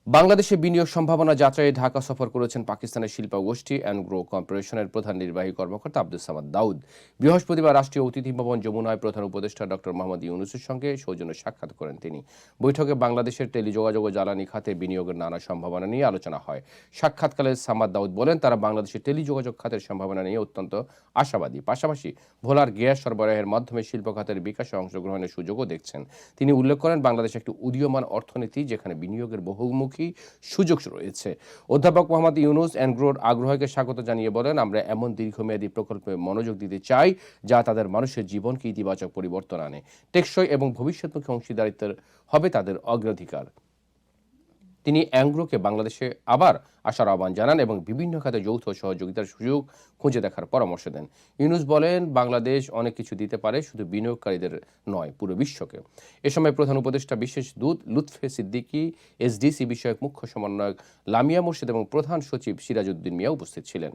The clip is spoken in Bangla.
বাংলাদেশে বিনিয়োগ সম্ভাবনা যাচাইয়ে ঢাকা সফর করেছেন পাকিস্তানের শিল্প গোষ্ঠী অ্যানগ্রো কর্পোরেশনের প্রধান নির্বাহী কর্মকর্তা আব্দুস সামাদ দাউদ। বৃহস্পতিবার রাষ্ট্রীয় অতিথি ভবন যমুনায় প্রধান উপদেষ্টা ডক্টর মোহাম্মদ ইউনূসের সঙ্গে সৌজন্য সাক্ষাৎ করেন তিনি। বৈঠকে বাংলাদেশের টেলিযোগাযোগ ও জ্বালানি খাতে বিনিয়োগের নানা সম্ভাবনা নিয়ে আলোচনা হয়। সাক্ষাৎকালে সামাদ দাউদ বলেন, তারা বাংলাদেশের টেলিযোগাযোগ খাতের সম্ভাবনা নিয়ে অত্যন্ত আশাবাদী। পাশাপাশি ভোলার গ্যাস সরবরাহের মাধ্যমে শিল্প খাতের বিকাশে অংশগ্রহণের সুযোগও দেখছেন। তিনি উল্লেখ করেন, বাংলাদেশ একটি উদীয়মান অর্থনীতি, যেখানে বিনিয়োগের বহুমুখী সুযোগ রয়েছে। অধ্যাপক মোহাম্মদ ইউনূস অ্যানগ্রোর আগ্রহকে স্বাগত জানিয়ে বলেন, আমরা এমন দীর্ঘমেয়াদী প্রকল্পে মনোযোগ দিতে চাই যা তাদের মানুষের জীবনকে ইতিবাচক পরিবর্তন আনে। টেকসই এবং ভবিষ্যৎমুখী অংশীদারিত্বের হবে তাদের অগ্রাধিকার। তিনি অ্যানগ্রোকে বাংলাদেশে আবার আসার আহ্বান জানান এবং বিভিন্ন খাতে যৌথ সহযোগিতার সুযোগ খুঁজে দেখার পরামর্শ দেন। ইউনূস বলেন, বাংলাদেশ অনেক কিছু দিতে পারে, শুধু বিনিয়োগকারীদের নয়, পুরো বিশ্বকে। এ সময় প্রধান উপদেষ্টা বিশেষ দূত লুৎফে সিদ্দিকী, এসডিসি বিষয়ক মুখ্য সমন্বয়ক লামিয়া মুর্শিদ এবং প্রধান সচিব সিরাজউদ্দিন মিয়া উপস্থিত ছিলেন।